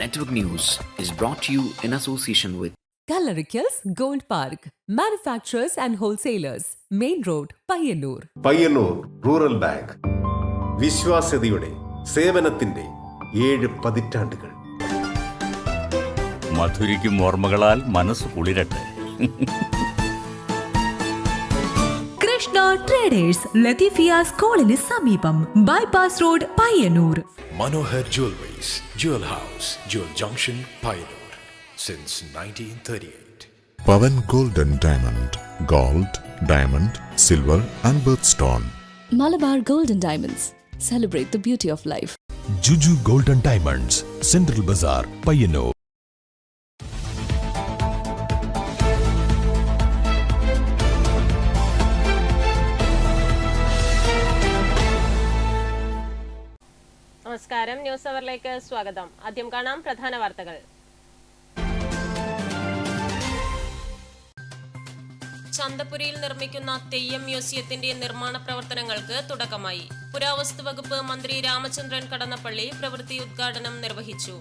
Network News is brought to you in association with Kalarikals Gold Park, manufacturers and wholesalers, Main Road, Payyannur. Payyannur rural bank വിശ്വാസ്യതയുടെ സേവനത്തിന്റെ 7 പതിറ്റാണ്ടുകൾ. മധുരിക്കും ഓർമ്മകളാൽ മനസ്സ് കുളിരട്ടെ. Krishna traders Latheefiya സ്കൂളിന് സമീപം bypass road Payyanur. Manohar Jewelries, Jewel House, Jewel Junction, Payyanur since 1938. Pavan Gold and Diamond, Gold, Diamond, Silver and Birthstone. Malabar Gold and Diamonds. Celebrate the beauty of life. Juju Golden Diamonds, Central Bazaar, Payyannur. നമസ്കാരം, news അവറിലേക്ക് സ്വാഗതം. ആദ്യം കാണാം പ്രധാന വാർത്തകൾ. ചന്തപുരയിൽ നിർമ്മിക്കുന്ന തെയ്യം മ്യൂസിയത്തിന്റെ നിർമ്മാണ പ്രവർത്തനങ്ങൾക്ക് തുടക്കമായി. പുരാവസ്തു വകുപ്പ് മന്ത്രി രാമചന്ദ്രൻ കടന്നപ്പള്ളി പ്രവൃത്തി ഉദ്ഘാടനം നിർവഹിച്ചു.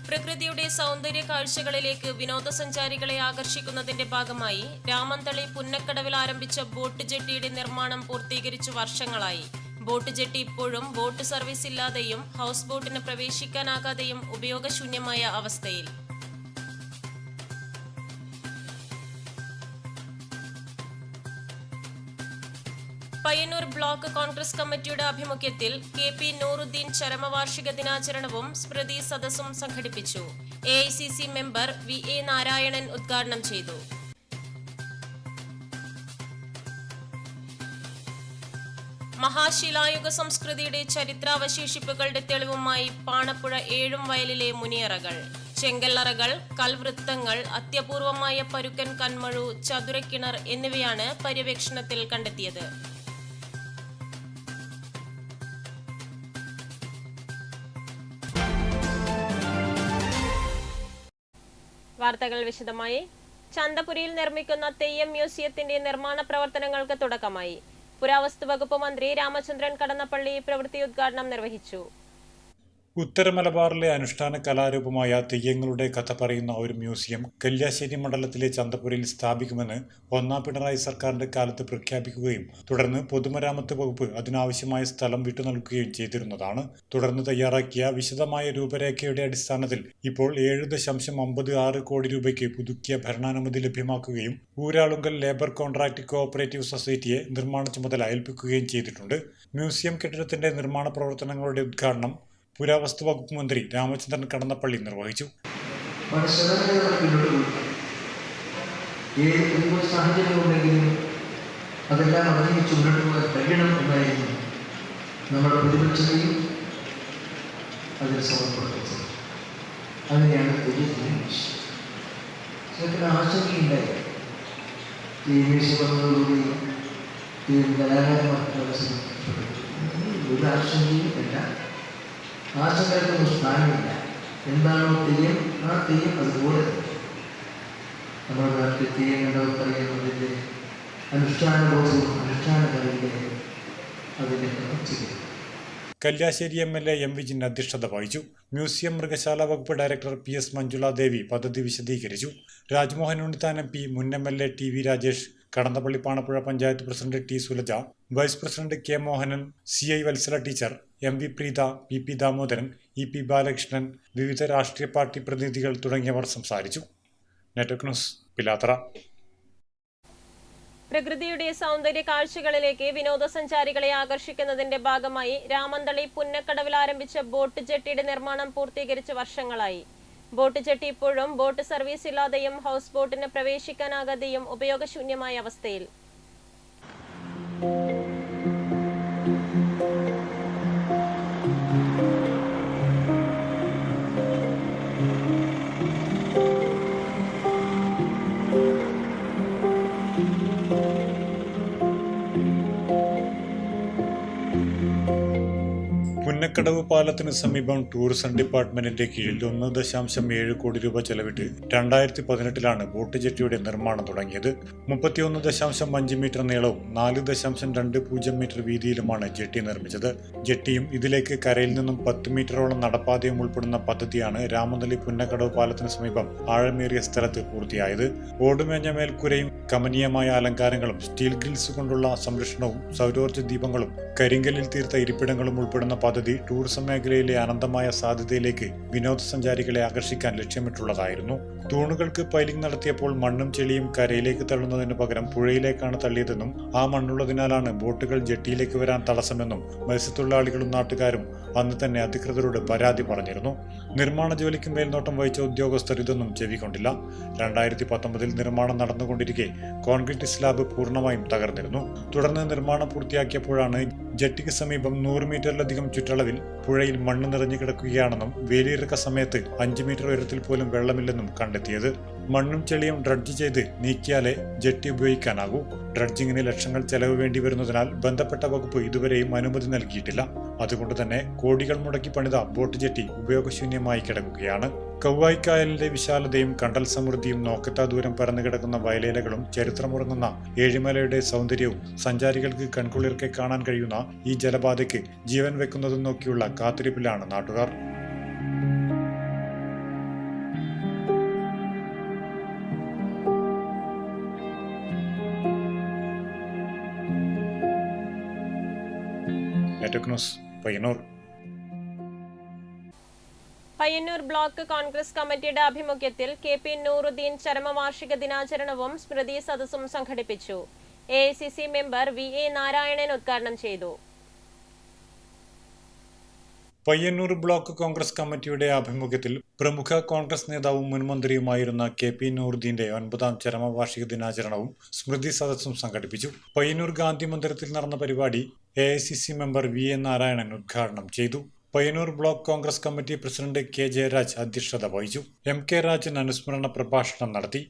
പ്രകൃതിയുടെ സൗന്ദര്യ കാഴ്ചകളിലേക്ക് വിനോദസഞ്ചാരികളെ ആകർഷിക്കുന്നതിന്റെ ഭാഗമായി രാമന്തളി പുന്നക്കടവിൽ ആരംഭിച്ച ബോട്ട് ജെട്ടിയുടെ നിർമ്മാണം പൂർത്തീകരിച്ചു വർഷങ്ങളായി. ബോട്ട് ജെട്ടി ഇപ്പോഴും ബോട്ട് സർവീസ് ഇല്ലാതെയും ഹൗസ് ബോട്ടിന് പ്രവേശിക്കാനാകാതെയും ഉപയോഗശൂന്യമായ അവസ്ഥയിൽ. പയ്യന്നൂർ ബ്ലോക്ക് കോൺഗ്രസ് കമ്മിറ്റിയുടെ ആഭിമുഖ്യത്തിൽ KP നൂറുദ്ദീൻ ചരമവാർഷിക ദിനാചരണവും സ്മൃതി സദസ്സും സംഘടിപ്പിച്ചു. AICC മെമ്പർ VA നാരായണൻ ഉദ്ഘാടനം ചെയ്തു. മഹാശിലായുഗ സംസ്കൃതിയുടെ ചരിത്രാവശേഷിപ്പുകളുടെ തെളിവുമായി പാണപ്പുഴ ഏഴും വയലിലെ മുനിയറകൾ, ചെങ്കല്ലറകൾ, കൽവൃത്തങ്ങൾ, അത്യപൂർവമായ പരുക്കൻ കന്മഴു, ചതുരക്കിണർ എന്നിവയാണ് പര്യവേക്ഷണത്തിൽ കണ്ടെത്തിയത്. വാർത്തകൾ വിശദമായി. ചന്തപുരയിൽ നിർമ്മിക്കുന്ന തെയ്യം മ്യൂസിയത്തിന്റെ നിർമ്മാണ പ്രവർത്തനങ്ങൾക്ക് തുടക്കമായി. പുരാവസ്തു വകുപ്പ് മന്ത്രി രാമചന്ദ്രൻ കടന്നപ്പള്ളി പ്രവൃത്തി ഉദ്ഘാടനം നിർവഹിച്ചു. ഉത്തര മലബാറിലെ അനുഷ്ഠാന കലാരൂപമായ തെയ്യങ്ങളുടെ കഥ പറയുന്ന ഒരു മ്യൂസിയം കല്യാശ്ശേരി മണ്ഡലത്തിലെ ചന്തപുരയിൽ സ്ഥാപിക്കുമെന്ന് ഒന്നാം പിണറായി സർക്കാരിന്റെ കാലത്ത് പ്രഖ്യാപിക്കുകയും തുടർന്ന് പൊതുമരാമത്ത് വകുപ്പ് അതിനാവശ്യമായ സ്ഥലം വിട്ടുനൽകുകയും ചെയ്തിരുന്നതാണ്. തുടർന്ന് തയ്യാറാക്കിയ വിശദമായ രൂപരേഖയുടെ അടിസ്ഥാനത്തിൽ ഇപ്പോൾ 7.56 കോടി രൂപയ്ക്ക് പുതുക്കിയ ഭരണാനുമതി ലഭ്യമാക്കുകയും ഊരാളുങ്കൽ ലേബർ കോൺട്രാക്ട് കോഓപ്പറേറ്റീവ് സൊസൈറ്റിയെ നിർമ്മാണ ചുമതല ഏൽപ്പിക്കുകയും ചെയ്തിട്ടുണ്ട്. മ്യൂസിയം കെട്ടിടത്തിന്റെ നിർമ്മാണ പ്രവർത്തനങ്ങളുടെ ഉദ്ഘാടനം പുരാവസ്തു വകുപ്പ് മന്ത്രി രാമചന്ദ്രൻ കടന്നപ്പള്ളി നിർവഹിച്ചു. സാഹചര്യമുണ്ടെങ്കിലും അതെല്ലാം അതിജീവിച്ച് മുന്നോട്ട് പോകാൻ കഴിയണം എന്നായിരുന്നു നമ്മുടെ പ്രതിപക്ഷതയും അതിന് സമർപ്പിച്ചത്. അങ്ങനെയാണ് ചില ആശങ്കയുണ്ടായി. ഈ മ്യൂസിയം വന്നതോടുകൂടി ഈ കലാകാരന്മാർക്ക് ഒരു ആശങ്കയും അല്ല, ആശങ്കയ്ക്കൊന്നും സ്ഥാനമില്ല. എന്താണോ തെയ്യം ആ തെയ്യം അതുപോലെ നമ്മുടെ നാട്ടിൽ തെയ്യം കണ്ടവർ പറയുന്നതിൻ്റെ അനുഷ്ഠാനബോധവും അനുഷ്ഠാന കലയുടെ അതിൻ്റെ ചെയ്യും. Kalliasseri MLA M. വിജിൻ അധ്യക്ഷത വഹിച്ചു. മ്യൂസിയം മൃഗശാല വകുപ്പ് ഡയറക്ടർ PS മഞ്ജുള ദേവി പദ്ധതി വിശദീകരിച്ചു. രാജ്മോഹൻ ഉണ്ണിത്താൻ MP, മുൻ MLA TV Rajesh, Kadannappally Panappuzha panchayat president T. Sulaja, vice president K. Mohanan, CI Vatsala teacher, MV Preetha, PP Damodaran, EP Balakrishnan, വിവിധ രാഷ്ട്രീയ പാർട്ടി പ്രതിനിധികൾ തുടങ്ങിയവർ സംസാരിച്ചു. Network news, Pilathara. പ്രകൃതിയുടെ സൗന്ദര്യ കാഴ്ചകളിലേക്ക് വിനോദസഞ്ചാരികളെ ആകർഷിക്കുന്നതിന്റെ ഭാഗമായി രാമന്തളി പുന്നക്കടവിൽ ആരംഭിച്ച ബോട്ട് ജെട്ടിയുടെ നിർമ്മാണം പൂർത്തീകരിച്ച് വർഷങ്ങളായി. ബോട്ട് ജെട്ടി ഇപ്പോഴും ബോട്ട് സർവീസ് ഇല്ലാതെയും ഹൗസ് ബോട്ടിന് പ്രവേശിക്കാനാകാതെയും ഉപയോഗശൂന്യമായ അവസ്ഥയിൽ. പുന്നക്കടവ് പാലത്തിന് സമീപം ടൂറിസം ഡിപ്പാർട്ട്മെന്റിന്റെ കീഴിൽ 1.7 കോടി രൂപ ചെലവിട്ട് 2018 ബോട്ട് ജെട്ടിയുടെ നിർമ്മാണം തുടങ്ങിയത്. 31.5 മീറ്റർ നീളവും 4.20 മീറ്റർ വീതിയിലുമാണ് ജെട്ടി നിർമ്മിച്ചത്. ജെട്ടിയും ഇതിലേക്ക് കരയിൽ നിന്നും 10 മീറ്ററോളം നടപ്പാതയും ഉൾപ്പെടുന്ന പദ്ധതിയാണ് രാമന്തളി പുന്നക്കടവ് പാലത്തിന് സമീപം ആഴമേറിയ സ്ഥലത്ത് പൂർത്തിയായത്. ഓടുമേഞ്ഞ മേൽക്കൂരയും കമനീയമായ അലങ്കാരങ്ങളും സ്റ്റീൽ ഗ്രിൽസ് കൊണ്ടുള്ള സംരക്ഷണവും സൗരോർജ്ജ ദീപങ്ങളും കരിങ്കല്ലിൽ തീർത്ത ഇരിപ്പിടങ്ങളും ഉൾപ്പെടുന്ന പദ്ധതി ടൂറിസം മേഖലയിലെ അനന്തമായ സാധ്യതയിലേക്ക് വിനോദസഞ്ചാരികളെ ആകർഷിക്കാൻ ലക്ഷ്യമിട്ടുള്ളതായിരുന്നു. തൂണുകൾക്ക് പൈലിംഗ് നടത്തിയപ്പോൾ മണ്ണും ചെളിയും കരയിലേക്ക് തള്ളുന്നതിന് പകരം പുഴയിലേക്കാണ് തള്ളിയതെന്നും ആ മണ്ണുള്ളതിനാലാണ് ബോട്ടുകൾ ജെട്ടിയിലേക്ക് വരാൻ തടസ്സമെന്നും മത്സ്യത്തൊഴിലാളികളും നാട്ടുകാരും അന്ന് തന്നെ അധികൃതരോട് പരാതി പറഞ്ഞിരുന്നു. നിർമ്മാണ ജോലിക്ക് മേൽനോട്ടം വഹിച്ച ഉദ്യോഗസ്ഥർ ഇതൊന്നും ചെവിക്കൊണ്ടില്ല. 2019 നിർമ്മാണം നടന്നുകൊണ്ടിരിക്കെ കോൺക്രീറ്റ് സ്ലാബ് പൂർണ്ണമായും തകർന്നിരുന്നു. തുടർന്ന് നിർമ്മാണം പൂർത്തിയാക്കിയപ്പോഴാണ് ജെട്ടിക്ക് സമീപം 100 മീറ്ററിലധികം ചുറ്റളവിൽ പുഴയിൽ മണ്ണ് നിറഞ്ഞു കിടക്കുകയാണെന്നും വേലിയിറക്ക സമയത്ത് 5 മീറ്റർ ഉയരത്തിൽ പോലും വെള്ളമില്ലെന്നും കണ്ടെത്തിയത്. മണ്ണും ചെളിയും ഡ്രഡ്ജ് ചെയ്ത് നീക്കിയാലേ ജെട്ടി ഉപയോഗിക്കാനാകൂ. ഡ്രഡ്ജിങ്ങിന് ലക്ഷങ്ങൾ ചെലവ് വേണ്ടി വരുന്നതിനാൽ ബന്ധപ്പെട്ട വകുപ്പ് ഇതുവരെയും അനുമതി നൽകിയിട്ടില്ല. അതുകൊണ്ട് തന്നെ കോടികൾ മുടക്കി പണിത ബോട്ട് ജെട്ടി ഉപയോഗശൂന്യമായി കിടക്കുകയാണ്. കൗവായിക്കായലിന്റെ വിശാലതയും കണ്ടൽ സമൃദ്ധിയും നോക്കത്താ ദൂരം പരന്നു കിടക്കുന്ന വയലേലകളും ചരിത്രമുറങ്ങുന്ന ഏഴിമലയുടെ സൗന്ദര്യവും സഞ്ചാരികൾക്ക് കൺകുളിർക്കെ കാണാൻ കഴിയുന്ന ഈ ജലപാതയ്ക്ക് ജീവൻ വെക്കുന്നതും നോക്കിയുള്ള കാത്തിരിപ്പിലാണ് നാട്ടുകാർ. Network news, Payyanur. Payyanur block Congress കമ്മിറ്റിയുടെ ആഭിമുഖ്യത്തിൽ KP നൂറുദ്ദീൻ ചരമവാർഷിക ദിനാചരണവും സ്മൃതി സദസ്സും സംഘടിപ്പിച്ചു. AICC മെമ്പർ VA നാരായണൻ ഉദ്ഘാടനം ചെയ്തു. പയ്യന്നൂർ ബ്ലോക്ക് കോൺഗ്രസ് കമ്മിറ്റിയുടെ ആഭിമുഖ്യത്തിൽ പ്രമുഖ കോൺഗ്രസ് നേതാവും മുൻമന്ത്രിയുമായിരുന്ന KP നൂറുദ്ദീന്റെ 9ാം ചരമവാർഷിക ദിനാചരണവും സ്മൃതി സദസ്സും സംഘടിപ്പിച്ചു. പയ്യന്നൂർ ഗാന്ധി മന്ദിരത്തിൽ നടന്ന പരിപാടി AICC മെമ്പർ VA നാരായണൻ ഉദ്ഘാടനം ചെയ്തു. Payyannur block Congress committee president K Jayaraj അധ്യക്ഷത വഹിച്ചു. MK രാജൻ അനുസ്മരണ പ്രഭാഷണം നടത്തി.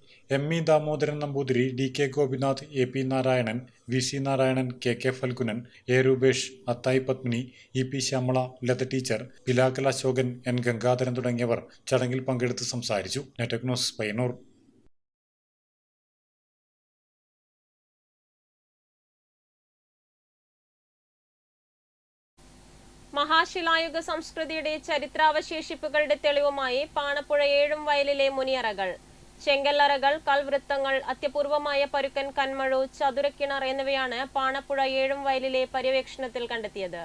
ME Damodaran Namboothiri, DK Gopinath, AP Narayanan, VC Narayanan, KK Phalgunan, A Rupesh, Athayi Padmini, EP Shyamala, Latha teacher, Pilakkal Ashokan, N Gangadharan തുടങ്ങിയവർ ചടങ്ങിൽ പങ്കെടുത്ത് സംസാരിച്ചു. Network news, Payyanur. മഹാശിലായുഗ സംസ്കൃതിയുടെ ചരിത്രാവശേഷിപ്പുകളുടെ തെളിവുമായി പാണപ്പുഴ ഏഴുംവയലിലെ മുനിയറകൾ, ചെങ്കല്ലറകൾ, കൽവൃത്തങ്ങൾ, അത്യപൂർവമായ പരുക്കൻ കന്മഴു, ചതുരക്കിണർ എന്നിവയാണ് പാണപ്പുഴ ഏഴുംവയലിലെ പര്യവേക്ഷണത്തിൽ കണ്ടെത്തിയത്.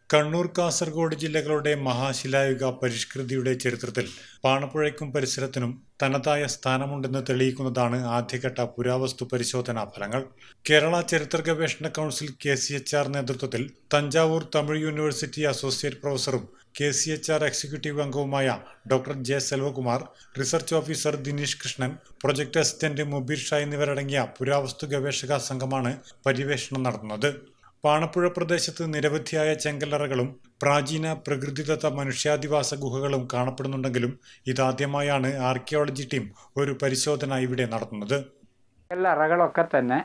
കണ്ണൂർ, കാസർഗോഡ് ജില്ലകളുടെ മഹാശിലായുഗ പരിഷ്കൃതിയുടെ ചരിത്രത്തിൽ പാണപ്പുഴയ്ക്കും പരിസരത്തിനും തനതായ സ്ഥാനമുണ്ടെന്ന് തെളിയിക്കുന്നതാണ് ആദ്യഘട്ട പുരാവസ്തു പരിശോധനാ ഫലങ്ങൾ. കേരള ചരിത്ര ഗവേഷണ കൗൺസിൽ KCHR നേതൃത്വത്തിൽ തഞ്ചാവൂർ തമിഴ് യൂണിവേഴ്സിറ്റി അസോസിയേറ്റ് പ്രൊഫസറും KCHR എക്സിക്യൂട്ടീവ് അംഗവുമായ doctor J Selvakumar, research officer Dineesh Krishnan, project assistant Mubeer Shah എന്നിവരടങ്ങിയ പുരാവസ്തു ഗവേഷക സംഘമാണ് പര്യവേഷണം നടത്തുന്നത്. പാണപ്പുഴ പ്രദേശത്ത് നിരവധിയായ ചെങ്കല്ലറകളും പ്രാചീന പ്രകൃതിദത്ത മനുഷ്യാധിവാസ ഗുഹകളും കാണപ്പെടുന്നുണ്ടെങ്കിലും ഇതാദ്യമായാണ് ആർക്കിയോളജി ടീം ഒരു പരിശോധന ഇവിടെ നടത്തുന്നത്. ചെങ്കല്ലറകളൊക്കെ തന്നെ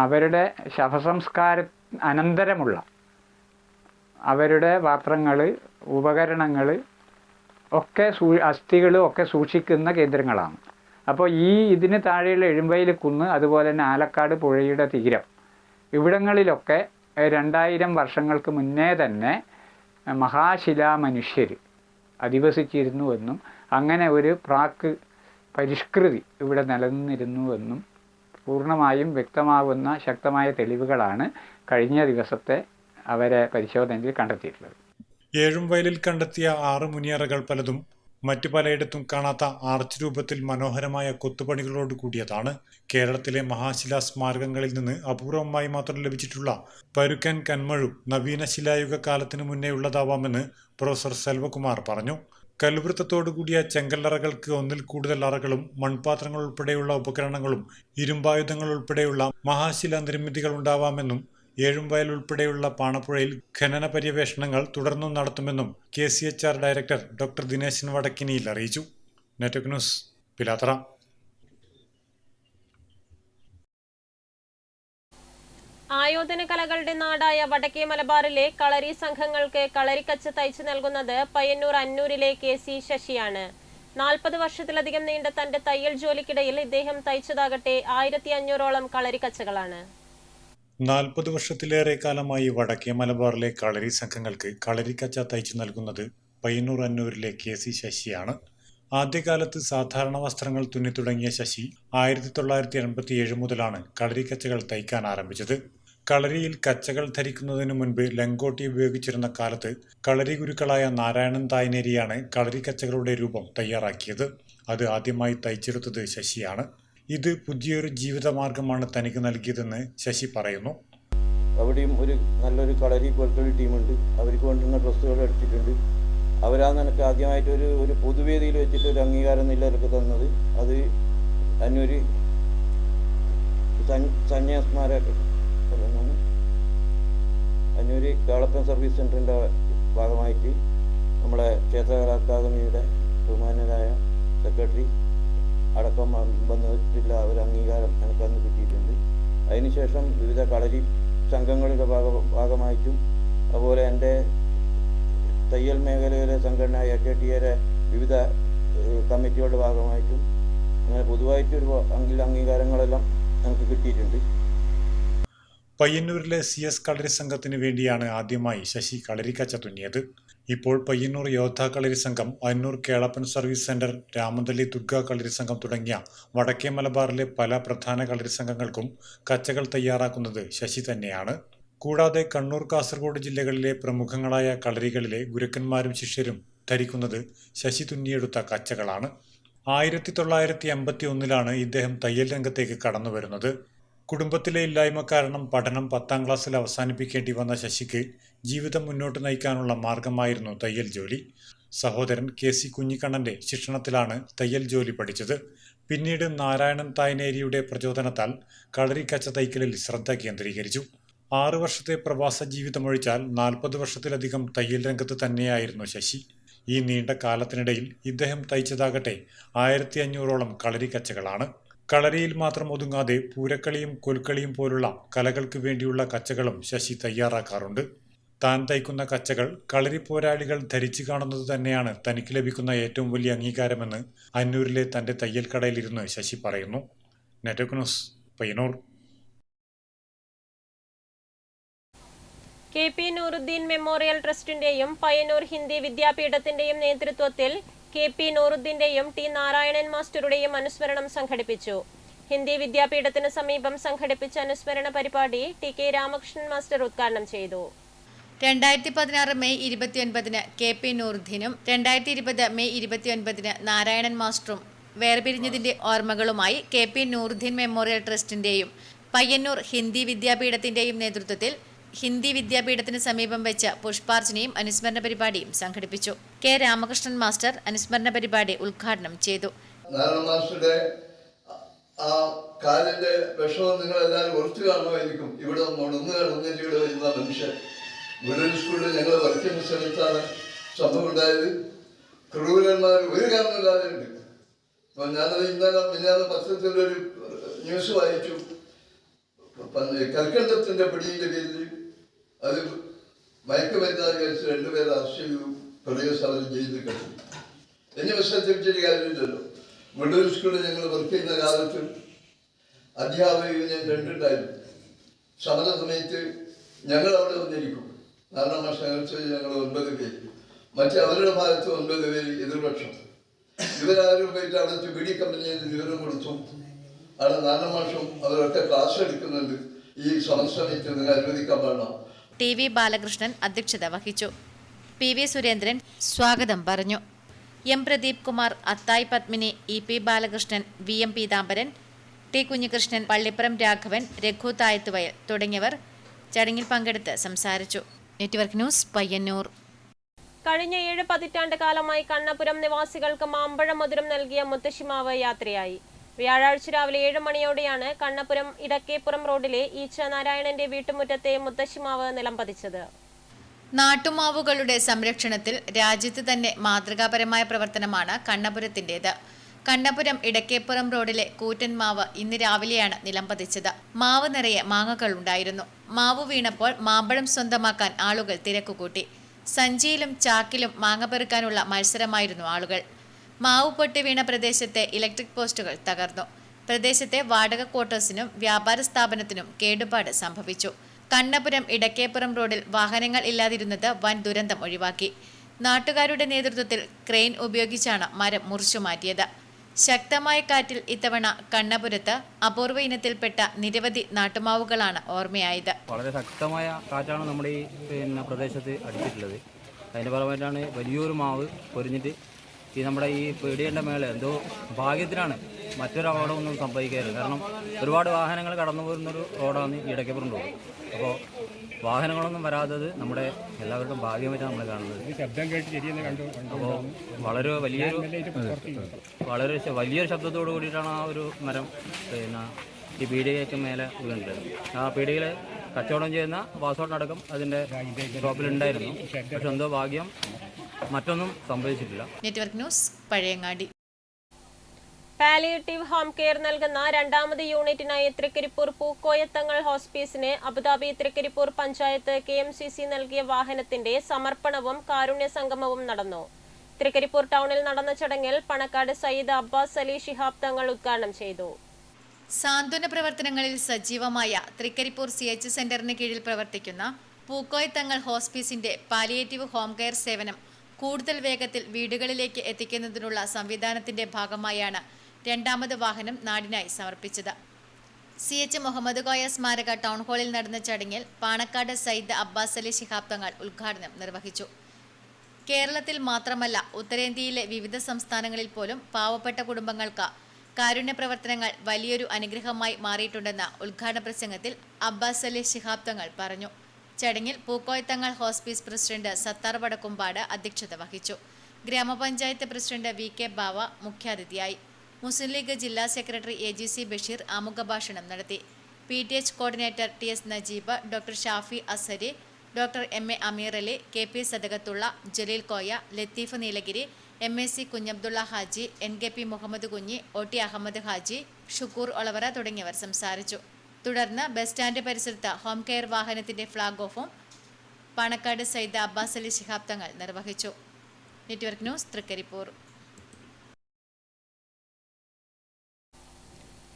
അവരുടെ ശവസംസ്കാര അനന്തരമുള്ള അവരുടെ പാത്രങ്ങൾ, ഉപകരണങ്ങൾ ഒക്കെ അസ്ഥികളും ഒക്കെ സൂക്ഷിക്കുന്ന കേന്ദ്രങ്ങളാണ്. അപ്പോൾ ഇതിന് താഴെയുള്ള എഴുമ്പയിൽ കുന്ന്, അതുപോലെ തന്നെ ആലക്കാട് പുഴയുടെ തീരം, ഇവിടങ്ങളിലൊക്കെ 2000 വർഷങ്ങൾക്ക് മുന്നേ തന്നെ മഹാശിലാ മനുഷ്യർ അധിവസിച്ചിരുന്നുവെന്നും അങ്ങനെ ഒരു പ്രാക്ക് പരിഷ്കൃതി ഇവിടെ നിലനിന്നിരുന്നുവെന്നും പൂർണ്ണമായും വ്യക്തമാകുന്ന ശക്തമായ തെളിവുകളാണ് കഴിഞ്ഞ ദിവസത്തെ അവരെ പരിശോധനയിൽ കണ്ടെത്തിയിട്ടുള്ളത്. ഏഴുംവയലിൽ കണ്ടെത്തിയ 6 മുനിയറകൾ പലതും മറ്റു പലയിടത്തും കാണാത്ത ആർച്ച് രൂപത്തിൽ മനോഹരമായ കൊത്തുപണികളോട് കൂടിയതാണ്. കേരളത്തിലെ മഹാശിലാ സ്മാരകങ്ങളിൽ നിന്ന് അപൂർവമായി മാത്രം ലഭിച്ചിട്ടുള്ള പരുക്കൻ കന്മഴു നവീന ശിലായുഗ കാലത്തിനു മുന്നേ ഉള്ളതാവാമെന്ന് പ്രൊഫസർ സെൽവകുമാർ പറഞ്ഞു. കൽവൃത്തത്തോടുകൂടിയ ചെങ്കല്ലറകൾക്ക് ഒന്നിൽ കൂടുതൽ അറകളും മൺപാത്രങ്ങൾ ഉൾപ്പെടെയുള്ള ഉപകരണങ്ങളും ഇരുമ്പായുധങ്ങൾ ഉൾപ്പെടെയുള്ള മഹാശിലാ നിർമ്മിതികൾ ഉണ്ടാവാമെന്നും ഏഴുംവയൽ ഉൾപ്പെടെയുള്ള പാണപ്പുഴയിൽ ഖനന പര്യവേഷണങ്ങൾ തുടർന്നും നടത്തുമെന്നും KCHR ഡയറക്ടർ ഡോക്ടർ ദിനേശൻ വടക്കിനിയിൽ അറിയിച്ചു. Network news, Pilathara. ആയോധന കലകളുടെ നാടായ വടക്കേ മലബാറിലെ കളരി സംഘങ്ങൾക്ക് കളരിക്കച്ച തയ്ച്ചു നൽകുന്നത് പയ്യന്നൂർ അന്നൂരിലെ KC ശശിയാണ്. 40 വർഷത്തിലധികം നീണ്ട തന്റെ തയ്യൽ ജോലിക്കിടയിൽ ഇദ്ദേഹം തയ്ച്ചതാകട്ടെ 1500ഓളം കളരിക്കച്ചകളാണ്. 40 വർഷത്തിലേറെ കാലമായി വടക്കേ മലബാറിലെ കളരി സംഘങ്ങൾക്ക് കളരിക്കച്ച തയ്ച്ചു നൽകുന്നത് പയ്യന്നൂർ അന്നൂരിലെ KC ശശിയാണ്. ആദ്യകാലത്ത് സാധാരണ വസ്ത്രങ്ങൾ തുന്നിത്തുടങ്ങിയ ശശി 1987 മുതലാണ് കളരിക്കച്ചകൾ തയ്ക്കാൻ ആരംഭിച്ചത്. കളരിയിൽ കച്ചകൾ ധരിക്കുന്നതിനു മുൻപ് ലങ്കോട്ടി ഉപയോഗിച്ചിരുന്ന കാലത്ത് കളരി ഗുരുക്കളായ നാരായണൻ തായ്നേരിയാണ് കളരിക്കച്ചകളുടെ രൂപം തയ്യാറാക്കിയത്. അത് ആദ്യമായി തയ്ച്ചെടുത്തത് ശശിയാണ്. ഇത് പുതിയൊരു ജീവിതമാർഗമാണ് തനിക്ക് നൽകിയതെന്ന് ശശി പറയുന്നു. അവിടെയും ഒരു നല്ലൊരു കളരി പോലത്തെ ഒരു ടീമുണ്ട്. അവർക്ക് കൊണ്ടുവന്ന ഡ്രസ്സുകൾ എടുത്തിട്ടുണ്ട്. അവരാണ് എനിക്ക് ആദ്യമായിട്ട് ഒരു പൊതുവേദിയിൽ വെച്ചിട്ട് ഒരു അംഗീകാരം നിലനിൽക്ക് തന്നത്. അത് അന്നൂര് സന്യാസ്മാരൊക്കെ അന്നൂര് കാളപ്പൻ സർവീസ് സെൻറ്ററിൻ്റെ ഭാഗമായിട്ട് നമ്മളെ ക്ഷേത്രകലാ അക്കാദമിയുടെ ബഹുമാന്യരായ സെക്രട്ടറി അടക്കം വന്നിട്ടുള്ള ഒരു അംഗീകാരം എനിക്ക് അന്ന് കിട്ടിയിട്ടുണ്ട്. അതിനുശേഷം വിവിധ കളരി സംഘങ്ങളുടെ ഭാഗമായിട്ടും അതുപോലെ എൻ്റെ തയ്യൽ മേഖലയിലെ സംഘടന AKTAയുടെ വിവിധ കമ്മിറ്റികളുടെ ഭാഗമായിട്ടും അങ്ങനെ പൊതുവായിട്ടൊരു അംഗീകാരങ്ങളെല്ലാം നമുക്ക് കിട്ടിയിട്ടുണ്ട്. പയ്യന്നൂരിലെ CS കളരി സംഘത്തിന് വേണ്ടിയാണ് ആദ്യമായി ശശി കളരിക്കച്ച തുന്നിയത്. ഇപ്പോൾ പയ്യന്നൂർ യോദ്ധ കളരി സംഘം, അന്നൂർ കേളപ്പൻ സർവീസ് സെന്റർ, രാമന്തളി ദുർഗ കളരി സംഘം തുടങ്ങിയ വടക്കേ മലബാറിലെ പല പ്രധാന കളരി സംഘങ്ങൾക്കും കച്ചകൾ തയ്യാറാക്കുന്നത് ശശി തന്നെയാണ്. കൂടാതെ കണ്ണൂർ, കാസർഗോഡ് ജില്ലകളിലെ പ്രമുഖങ്ങളായ കളരികളിലെ ഗുരുക്കന്മാരും ശിഷ്യരും ധരിക്കുന്നത് ശശി തുന്നിയെടുത്ത കച്ചകളാണ്. 1981 ഇദ്ദേഹം തയ്യൽ രംഗത്തേക്ക് കടന്നു വരുന്നത്. കുടുംബത്തിലെ ഇല്ലായ്മ കാരണം പഠനം 10ാം ക്ലാസ്സിൽ അവസാനിപ്പിക്കേണ്ടി വന്ന ശശിക്ക് ജീവിതം മുന്നോട്ട് നയിക്കാനുള്ള മാർഗമായിരുന്നു തയ്യൽ ജോലി. സഹോദരൻ KC കുഞ്ഞിക്കണ്ണന്റെ ശിക്ഷണത്തിലാണ് തയ്യൽ ജോലി പഠിച്ചത്. പിന്നീട് നാരായണൻ തായ്നേരിയുടെ പ്രചോദനത്താൽ കളരിക്കച്ച തയ്ക്കലിൽ ശ്രദ്ധ കേന്ദ്രീകരിച്ചു. 6 വർഷത്തെ പ്രവാസ ജീവിതമൊഴിച്ചാൽ 40 വർഷത്തിലധികം തയ്യൽ രംഗത്ത് തന്നെയായിരുന്നു ശശി. ഈ നീണ്ട കാലത്തിനിടയിൽ ഇദ്ദേഹം തയ്ച്ചതാകട്ടെ 1500ഓളം കളരിക്കച്ചകളാണ്. കളരിയിൽ മാത്രം ഒതുങ്ങാതെ പൂരക്കളിയും കൊൽക്കളിയും പോലുള്ള കലകൾക്ക് വേണ്ടിയുള്ള കച്ചകളും ശശി തയ്യാറാക്കാറുണ്ട്. താൻ തയ്ക്കുന്ന കച്ചകൾ കളരി പോരാളികൾ ധരിച്ചു കാണുന്നത് തന്നെയാണ് തനിക്ക് ലഭിക്കുന്ന ഏറ്റവും വലിയ അംഗീകാരമെന്ന് അന്നൂരിലെ തന്റെ തയ്യൽ കടയിലിരുന്ന് ശശി പറയുന്നു. Network news, Payyannur. KP Nooruddeen memorial ട്രസ്റ്റിന്റെയും പയ്യന്നൂർ ഹിന്ദി വിദ്യാപീഠത്തിന്റെയും നേതൃത്വത്തിൽ KP നൂറുദ്ദീന്റെയും T നാരായണൻ മാസ്റ്ററുടെയും അനുസ്മരണം സംഘടിപ്പിച്ചു. ഹിന്ദി വിദ്യാപീഠത്തിന് സമീപം സംഘടിപ്പിച്ച അനുസ്മരണ പരിപാടി TK രാമകൃഷ്ണൻ മാസ്റ്റർ ഉദ്ഘാടനം ചെയ്തു. 2016 മെയ് 29 KP നൂറുദ്ദീനും 2020 മെയ് 29 നാരായണൻ മാസ്റ്ററും വേർപിരിഞ്ഞതിന്റെ ഓർമ്മകളുമായി KP നൂറുദ്ദീൻ മെമ്മോറിയൽ ട്രസ്റ്റിന്റെയും പയ്യന്നൂർ ഹിന്ദി വിദ്യാപീഠത്തിന്റെയും നേതൃത്വത്തിൽ ഹിന്ദി വിദ്യാപീഠത്തിന് സമീപം വെച്ച പുഷ്പാർച്ചനയും അനുസ്മരണ പരിപാടിയും സംഘടിപ്പിച്ചു. K രാമകൃഷ്ണൻ മാസ്റ്റർ അനുസ്മരണ പരിപാടി ഉദ്ഘാടനം ചെയ്തു. കാലിന്റെ വിഷമം നിങ്ങളെല്ലാവരും ഓർത്തു കാണുമായിരിക്കും. ഇവിടെ ഇവിടെ വരുന്ന മനുഷ്യൻ മിഡിൽ സ്കൂളിൽ ഞങ്ങൾ വരയ്ക്കുന്ന സ്ഥലത്താണ് സംഭവം ഉണ്ടായത്. ക്രൂരന്മാർ ഒരു കാരണമില്ലാതെ ഉണ്ട്. അപ്പൊ ഞാനത് ഇന്നലെ പത്രത്തിലൊരു ന്യൂസ് വായിച്ചു. കൽക്കണ്ടത്തിന്റെ പിടിയുടെ പേരിൽ അത് മയക്കുമരുന്നായി കഴിച്ച് 2 പേരെ അറസ്റ്റ് ചെയ്തു, പ്രയോഗസ്ഥലം ജയിലിൽ കിടന്നു. എന്നെ വിശ്വസിപ്പിച്ചൊരു കാര്യമില്ലല്ലോ. മിഡിൽ സ്കൂളിൽ ഞങ്ങൾ വർക്ക് ചെയ്യുന്ന കാലത്ത് അധ്യാപക യൂണിയൻ 2 ഉണ്ടായിരുന്നു. സമര സമയത്ത് ഞങ്ങൾ അവിടെ വന്നിരിക്കും. 4ാം വർഷം ഞങ്ങൾ 9 പേര്, മറ്റേ അവരുടെ ഭാഗത്ത് 9 പേര് എതിർപക്ഷം. ഇവരാരും പോയിട്ട് അവിടെ ബിഡി കമ്പനിയിൽ വിവരം കൊടുത്തു. അവിടെ 4ാം വർഷം അവരൊക്കെ ക്ലാസ് എടുക്കുന്നുണ്ട്. ഈ സമരസമയത്ത് നിങ്ങൾ അനുവദിക്കാൻ പാടില്ല. TV ബാലകൃഷ്ണൻ അധ്യക്ഷത വഹിച്ചു. PV സുരേന്ദ്രൻ സ്വാഗതം പറഞ്ഞു. M Pradeep Kumar, അത്തായി Padmini, EP Balakrishnan, VM Peethambaran, T Kunhikrishnan, Pallippuram Raghavan, Raghu Thayathuvayal തുടങ്ങിയവർ ചടങ്ങിൽ പങ്കെടുത്ത് സംസാരിച്ചു. Network news, Payyanur. കഴിഞ്ഞ 7 പതിറ്റാണ്ട് കാലമായി കണ്ണപുരം നിവാസികൾക്ക് മാമ്പഴ മധുരം നൽകിയ മുത്തശ്ശിമാവ് യാത്രയായി. വ്യാഴാഴ്ച രാവിലെ 7 മണിയോടെയാണ് കണ്ണപുരം ഇടക്കേപ്പുറം റോഡിലെ ഈച്ച നാരായണന്റെ വീട്ടുമുറ്റത്തെ മുത്തശ്ശിമാവ് നിലംപതിച്ചത്. നാട്ടുമാവുകളുടെ സംരക്ഷണത്തിൽ രാജ്യത്ത് തന്നെ മാതൃകാപരമായ പ്രവർത്തനമാണ് കണ്ണപുരത്തിൻ്റേത്. കണ്ണപുരം ഇടക്കേപ്പുറം റോഡിലെ കൂറ്റൻ മാവ് ഇന്ന് രാവിലെയാണ് നിലംപതിച്ചത്. മാവ് നിറയെ മാങ്ങകൾ ഉണ്ടായിരുന്നു. മാവ് വീണപ്പോൾ മാമ്പഴം സ്വന്തമാക്കാൻ ആളുകൾ തിരക്കുകൂട്ടി. സഞ്ചിയിലും ചാക്കിലും മാങ്ങ പെറുക്കാനുള്ള മത്സരമായിരുന്നു ആളുകൾ. മാവ് പൊട്ടി വീണ പ്രദേശത്തെ ഇലക്ട്രിക് പോസ്റ്റുകൾ തകർന്നു. പ്രദേശത്തെ വാടക ക്വാർട്ടേഴ്സിനും വ്യാപാര സ്ഥാപനത്തിനും കേടുപാട് സംഭവിച്ചു. കണ്ണപുരം ഇടക്കേപ്പുറം റോഡിൽ വാഹനങ്ങൾ ഇല്ലാതിരുന്നത് വൻ ദുരന്തം ഒഴിവാക്കി. നാട്ടുകാരുടെ നേതൃത്വത്തിൽ ക്രെയിൻ ഉപയോഗിച്ചാണ് മരം മുറിച്ചു മാറ്റിയത്. ശക്തമായ കാറ്റിൽ ഇത്തവണ കണ്ണപുരത്ത് അപൂർവ ഇനത്തിൽപ്പെട്ട നിരവധി നാട്ടുമാവുകളാണ് ഓർമ്മയായത്. വളരെ ശക്തമായ കാറ്റാണ് നമ്മുടെ ഈ പ്രദേശത്ത് അടിച്ചിട്ടുള്ളത്. അതിൻ്റെ ഫലമായിട്ടാണ് വലിയൊരു മാവ് പൊരിഞ്ഞിട്ട് നമ്മുടെ ഈ പേടിയേണ്ട മേലെ എന്തോ ഭാഗ്യത്തിനാണ് മറ്റൊരു അപകടമൊന്നും സംഭവിക്കാറില്ല. കാരണം ഒരുപാട് വാഹനങ്ങൾ കടന്നു പോരുന്നൊരു റോഡാണ് ഈ ഇടയ്ക്കപ്പുറം റോഡ്. അപ്പോൾ വാഹനങ്ങളൊന്നും വരാത്തത് നമ്മുടെ എല്ലാവരുടെയും ഭാഗ്യമായിട്ടാണ് നമ്മൾ കാണുന്നത്. ശബ്ദം കേട്ട് അപ്പോൾ വലിയൊരു ശബ്ദത്തോടു കൂടിയിട്ടാണ് ആ ഒരു മരം ഈ പീടികയ്ക്ക് മേലെ വീണിട്ടത്. ആ പീടികയിൽ കച്ചവടം ചെയ്യുന്ന വാസോട്ടടക്കം അതിൻ്റെ ഷോപ്പിലുണ്ടായിരുന്നു. പക്ഷെ എന്തോ ഭാഗ്യം മറ്റൊന്നും സംഭവിച്ചിട്ടില്ല. Network news, Pazhayangadi. Palliative home care നൽകുന്ന രണ്ടാമത് യൂണിറ്റിനായി തൃക്കരിപ്പൂർ പൂക്കോയത്തങ്ങൾ ഹോസ്പീസിന് അബുദാബി തൃക്കരിപ്പൂർ പഞ്ചായത്ത് KMCC നൽകിയ വാഹനത്തിന്റെ സമർപ്പണവും കാരുണ്യ സംഗമവും നടന്നു. തൃക്കരിപ്പൂർ ടൗണിൽ നടന്ന ചടങ്ങിൽ പണക്കാട് സയ്യിദ് അബ്ബാസ് അലി ശിഹാബ് തങ്ങൾ ഉദ്ഘാടനം ചെയ്തു. സാന്ത്വന പ്രവർത്തനങ്ങളിൽ സജീവമായ തൃക്കരിപ്പൂർ CH സെന്ററിന് കീഴിൽ പ്രവർത്തിക്കുന്ന പൂക്കോയത്തങ്ങൾ ഹോസ്പീസിന്റെ പാലിയേറ്റീവ് ഹോം കെയർ സേവനം കൂടുതൽ വേഗത്തിൽ വീടുകളിലേക്ക് എത്തിക്കുന്നതിനുള്ള സംവിധാനത്തിന്റെ ഭാഗമായാണ് രണ്ടാമത് വാഹനം നാടിനായി സമർപ്പിച്ചത്. CH മുഹമ്മദ് കോയ സ്മാരക ടൗൺ ഹാളിൽ നടന്ന ചടങ്ങിൽ പാണക്കാട് സയ്യിദ് അബ്ബാസ് അലി ശിഹാബ് തങ്ങൾ ഉദ്ഘാടനം നിർവഹിച്ചു. കേരളത്തിൽ മാത്രമല്ല ഉത്തരേന്ത്യയിലെ വിവിധ സംസ്ഥാനങ്ങളിൽ പോലും പാവപ്പെട്ട കുടുംബങ്ങൾക്ക് കാരുണ്യ പ്രവർത്തനങ്ങൾ വലിയൊരു അനുഗ്രഹമായി മാറിയിട്ടുണ്ടെന്ന് ഉദ്ഘാടന പ്രസംഗത്തിൽ അബ്ബാസ് അലി ശിഹാബ് തങ്ങൾ പറഞ്ഞു. ചടങ്ങിൽ പൂക്കോയത്തങ്ങൾ ഹോസ്പീസ് പ്രസിഡന്റ് സത്താർ വടക്കുംപാട് അധ്യക്ഷത വഹിച്ചു. ഗ്രാമപഞ്ചായത്ത് പ്രസിഡന്റ് VK ബാവ മുഖ്യാതിഥിയായി. മുസ്ലിം ലീഗ് ജില്ലാ സെക്രട്ടറി AGC ബഷീർ ആമുഖഭാഷണം നടത്തി. PTH coordinator TS Najeeb, doctor Shafi Asari, doctor MA Ameer Ali, KP Sadakathulla, Jaleel Koya, Latheef Nilagiri, MAC Kunhabdulla Haji, NKP Muhammed Kunhi, OT Ahammed Haji, Shukkoor Olavara തുടങ്ങിയവർ സംസാരിച്ചു. തുടർന്ന് ബസ് സ്റ്റാൻഡ് പരിസരത്ത് ഹോം കെയർ വാഹനത്തിന്റെ ഫ്ളാഗ് ഓഫും പാണക്കാട് സയ്യിദ് അബ്ബാസ് അലി ശിഹാബ് തങ്ങൾ നിർവഹിച്ചു. Network news, Trikaripur.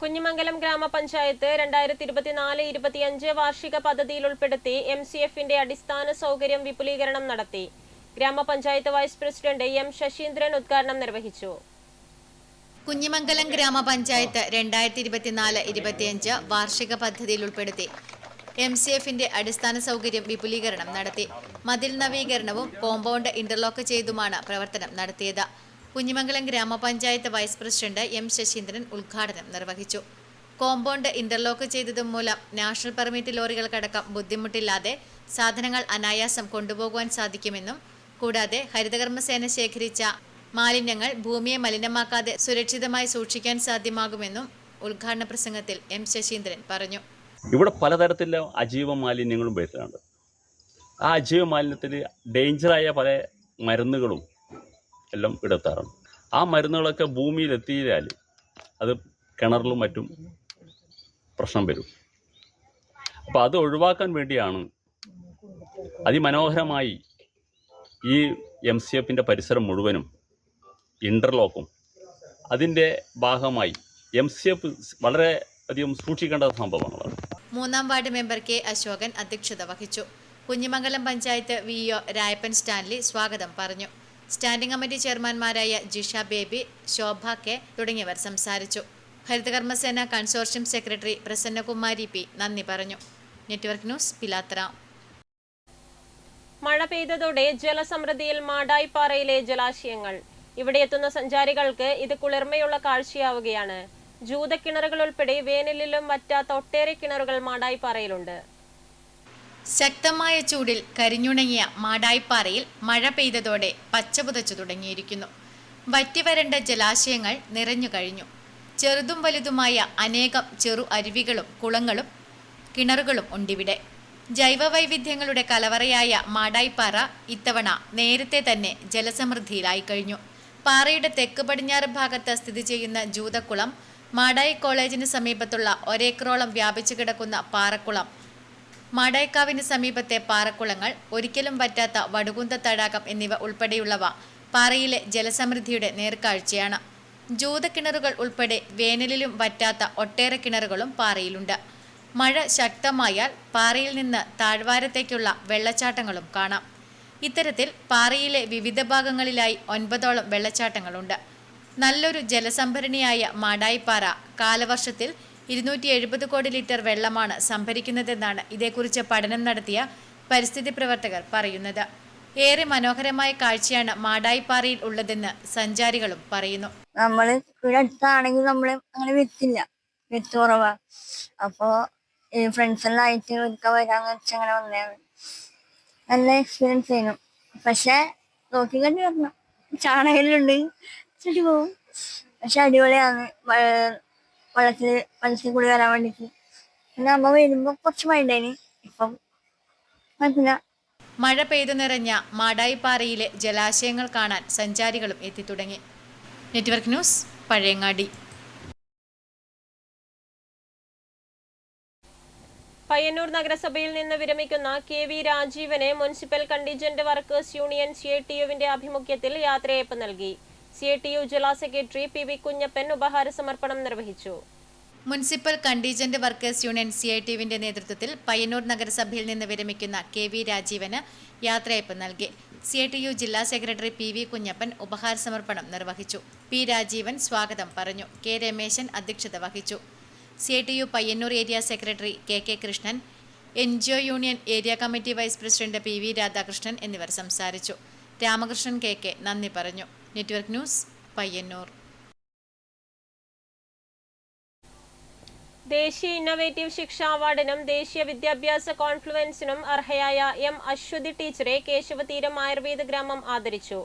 കുഞ്ഞിമംഗലം ഗ്രാമപഞ്ചായത്ത് 2024-25 വാർഷിക പദ്ധതിയിൽ ഉൾപ്പെടുത്തി MCFന്റെ അടിസ്ഥാന സൗകര്യം വിപുലീകരണം നടത്തി. ഗ്രാമപഞ്ചായത്ത് വൈസ് പ്രസിഡന്റ് M ശശീന്ദ്രൻ ഉദ്ഘാടനം നിർവഹിച്ചു. കുഞ്ഞിമംഗലം ഗ്രാമപഞ്ചായത്ത് 2024-25 വാർഷിക പദ്ധതിയിൽ ഉൾപ്പെടുത്തി MCFന്റെ അടിസ്ഥാന സൗകര്യം വിപുലീകരണം നടത്തി. മതിൽ നവീകരണവും കോമ്പൗണ്ട് ഇന്റർലോക്ക് ചെയ്തുമാണ് പ്രവർത്തനം നടത്തിയത്. കുഞ്ഞിമംഗലം ഗ്രാമപഞ്ചായത്ത് വൈസ് പ്രസിഡന്റ് M ശശീന്ദ്രൻ ഉദ്ഘാടനം നിർവഹിച്ചു. കോമ്പൗണ്ട് ഇന്റർലോക്ക് ചെയ്തതും മൂലം നാഷണൽ പെർമിറ്റ് ലോറികൾക്കടക്കം ബുദ്ധിമുട്ടില്ലാതെ സാധനങ്ങൾ അനായാസം കൊണ്ടുപോകുവാൻ സാധിക്കുമെന്നും കൂടാതെ ഹരിതകർമ്മസേന ശേഖരിച്ച മാലിന്യങ്ങൾ ഭൂമിയെ മലിനമാക്കാതെ സുരക്ഷിതമായി സൂക്ഷിക്കാൻ സാധ്യമാകുമെന്നും ഉദ്ഘാടന പ്രസംഗത്തിൽ M ശശീന്ദ്രൻ പറഞ്ഞു. ഇവിടെ പലതരത്തിലുള്ള അജൈവ മാലിന്യങ്ങളും വരുന്നുണ്ട്. ആ അജൈവ മാലിന്യത്തിൽ ഡേഞ്ചറായ പല മരുന്നുകളും എല്ലാം ഇടത്താറുണ്ട്. ആ മരുന്നുകളൊക്കെ ഭൂമിയിലെത്തിയാൽ അത് കിണറിലും മറ്റും പ്രശ്നം വരും. അപ്പോൾ അത് ഒഴിവാക്കാൻ വേണ്ടിയാണ് അതിമനോഹരമായി ഈ MCFന്റെ പരിസരം മുഴുവനും ഇൻ്റർലോക്കും അതിൻ്റെ ഭാഗമായി MCF വളരെ അധികം സൂക്ഷിക്കേണ്ട സംഭവങ്ങളാണ്. 3-ാം വാർഡ് മെമ്പർ K അശോകൻ അധ്യക്ഷത വഹിച്ചു. കുഞ്ഞിമംഗലം പഞ്ചായത്ത് VO രായപ്പൻ സ്റ്റാൻലി സ്വാഗതം പറഞ്ഞു. സ്റ്റാൻഡിംഗ് കമ്മിറ്റി ചെയർമാൻമാരായ ജിഷ ബേബി, ശോഭ K തുടങ്ങിയവർ സംസാരിച്ചു. ഹരിതകർമ്മസേന കൺസോർഷ്യം സെക്രട്ടറി പ്രസന്നകുമാരി P നന്ദി പറഞ്ഞു. Network news, Pilathara. മഴ പെയ്തതോടെ ജലസമൃദ്ധിയിൽ മാടായിപ്പാറയിലെ ജലാശയങ്ങൾ. ഇവിടെ എത്തുന്ന സഞ്ചാരികൾക്ക് ഇത് കുളിർമയുള്ള കാഴ്ചയാവുകയാണ്. ജൂതക്കിണറുകൾ ഉൾപ്പെടെ വേനലിലും വറ്റാത്ത ഒട്ടേറെ കിണറുകൾ മാടായിപ്പാറയിലുണ്ട്. ശക്തമായ ചൂടിൽ കരിഞ്ഞുണങ്ങിയ മാടായിപ്പാറയിൽ മഴ പെയ്തതോടെ പച്ചപുതച്ചു തുടങ്ങിയിരിക്കുന്നു. വറ്റിവരണ്ട ജലാശയങ്ങൾ നിറഞ്ഞു കഴിഞ്ഞു. ചെറുതും വലുതുമായ അനേകം ചെറു അരുവികളും കുളങ്ങളും കിണറുകളും ഉണ്ടിവിടെ. ജൈവവൈവിധ്യങ്ങളുടെ കലവറയായ മാടായിപ്പാറ ഇത്തവണ നേരത്തെ തന്നെ ജലസമൃദ്ധിയിലായി കഴിഞ്ഞു. പാറയുടെ തെക്ക് പടിഞ്ഞാറ് ഭാഗത്ത് സ്ഥിതി ചെയ്യുന്ന ജൂതക്കുളം, മാടായി കോളേജിന് സമീപത്തുള്ള ഒരേക്കറോളം വ്യാപിച്ചു കിടക്കുന്ന പാറക്കുളം, മാടായിക്കാവിന് സമീപത്തെ പാറക്കുളങ്ങൾ, ഒരിക്കലും വറ്റാത്ത വടുകുന്ത തടാകം എന്നിവ ഉൾപ്പെടെയുള്ളവ പാറയിലെ ജലസമൃദ്ധിയുടെ നേർക്കാഴ്ചയാണ്. ജൂതക്കിണറുകൾ ഉൾപ്പെടെ വേനലിലും വറ്റാത്ത ഒട്ടേറെ കിണറുകളും പാറയിലുണ്ട്. മഴ ശക്തമായാൽ പാറയിൽ നിന്ന് താഴ്വാരത്തേക്കുള്ള വെള്ളച്ചാട്ടങ്ങളും കാണാം. ഇത്തരത്തിൽ പാറയിലെ വിവിധ ഭാഗങ്ങളിലായി 9ഓളം വെള്ളച്ചാട്ടങ്ങളുണ്ട്. നല്ലൊരു ജലസംഭരണിയായ മാടായിപ്പാറ കാലവർഷത്തിൽ 270 കോടി ലിറ്റർ വെള്ളമാണ് സംഭരിക്കുന്നതെന്നാണ് ഇതേക്കുറിച്ച് പഠനം നടത്തിയ പരിസ്ഥിതി പ്രവർത്തകർ പറയുന്നത്. ഏറെ മനോഹരമായ കാഴ്ചയാണ് മാടായിപ്പാറയിൽ ഉള്ളതെന്ന് സഞ്ചാരികളും പറയുന്നു. നമ്മൾ ഇവിടെ അടുത്താണെങ്കിൽ നമ്മൾ അങ്ങനെ വിത്ത് കുറവാ. അപ്പോൾ ഈ ഫ്രണ്ട്സെല്ലാം ആയിട്ട് ഒരിക്കൽ വരാന്ന് വെച്ചങ്ങനെ വന്നതാണ്. നല്ല എക്സ്പീരിയൻസ് ആയിരുന്നു. പക്ഷെ നോക്കി കണ്ടു വരണം, ചാണകലുണ്ട് ചെടി പോവും. പക്ഷെ അടിപൊളിയാണ് വെള്ളത്തിൽ കൂടി വരാൻ വേണ്ടിയിട്ട്. പിന്നെ അമ്മ വരുമ്പോൾ കുറച്ച് മഴ ഉണ്ടായിന്, ഇപ്പം കുഴപ്പമില്ല. മഴ പെയ്തു നിറഞ്ഞ മാടായിപ്പാറയിലെ ജലാശയങ്ങൾ കാണാൻ സഞ്ചാരികളും എത്തിത്തുടങ്ങി. Network news, Pazhayangadi. പയ്യന്നൂർ നഗരസഭയിൽ നിന്ന് വിരമിക്കുന്ന KV രാജീവന് മുനിസിപ്പൽ കണ്ടീജന്റ് വർക്കേഴ്സ് യൂണിയൻ CITU-വിന്റെ ആഭിമുഖ്യത്തിൽ യാത്രയയപ്പ് നൽകി. CITU ജില്ലാ സെക്രട്ടറി PV കുഞ്ഞപ്പൻ ഉപഹാര സമർപ്പണം നിർവഹിച്ചു. മുനിസിപ്പൽ കണ്ടീജന്റ് വർക്കേഴ്സ് യൂണിയൻ CITU-വിന്റെ നേതൃത്വത്തിൽ പയ്യന്നൂർ നഗരസഭയിൽ നിന്ന് വിരമിക്കുന്ന KV രാജീവന് യാത്രയയപ്പ് നൽകി. CITU ജില്ലാ സെക്രട്ടറി PV കുഞ്ഞപ്പൻ ഉപഹാര സമർപ്പണം നിർവഹിച്ചു. P രാജീവൻ സ്വാഗതം പറഞ്ഞു. K രമേശൻ അധ്യക്ഷത വഹിച്ചു. CITU Payyanur area secretary KK Krishnan, NGO union area committee vice president PV Radhakrishnan എന്നിവർ സംസാരിച്ചു. രാമകൃഷ്ണൻ KK നന്ദി പറഞ്ഞു. Network news, Payyanur. ദേശീയ ഇന്നൊവേറ്റീവ് ശിക്ഷാ അവാർഡിനും ദേശീയ വിദ്യാഭ്യാസ കോൺഫ്ലുവൻസിനും അർഹയായ M അശ്വതി ടീച്ചറെ കേശവതീരം ആയുർവേദ ഗ്രാമം ആദരിച്ചു.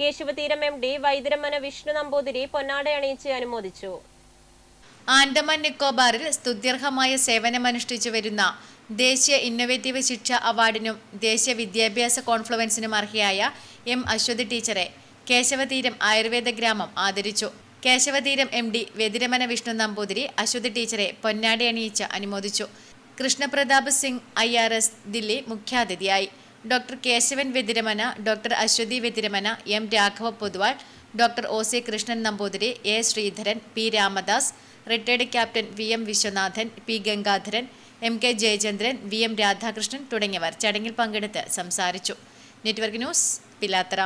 കേശവതീരം MD വൈദ്യരമന വിഷ്ണു നമ്പൂതിരി പൊന്നാട അണിയിച്ച് അനുമോദിച്ചു. ആൻഡമാൻ നിക്കോബാറിൽ സ്തുത്യർഹമായ സേവനമനുഷ്ഠിച്ചു വരുന്ന ദേശീയ ഇന്നൊവേറ്റീവ് ശിക്ഷാ അവാർഡിനും ദേശീയ വിദ്യാഭ്യാസ കോൺഫ്ലുവൻസിനും അർഹയായ M അശ്വതി ടീച്ചറെ കേശവതീരം ആയുർവേദ ഗ്രാമം ആദരിച്ചു. കേശവതീരം MD വെതിരമന വിഷ്ണു നമ്പൂതിരി അശ്വതി ടീച്ചറെ പൊന്നാടി അണിയിച്ച് അനുമോദിച്ചു. കൃഷ്ണപ്രതാപ് സിംഗ് IRS ദില്ലി മുഖ്യാതിഥിയായി. Doctor Kesavan Vethiramana, doctor Aswathy Vethiramana, M Raghava Poduval, doctor OC Krishnan Namboothiri, A Sreedharan, P Ramdas, retired captain VM Viswanathan, P Gangadharan, MK Jayachandran, VM Radhakrishnan തുടങ്ങിയവർ ചടങ്ങിൽ പങ്കെടുത്ത് സംസാരിച്ചു. Network news, Pilathara.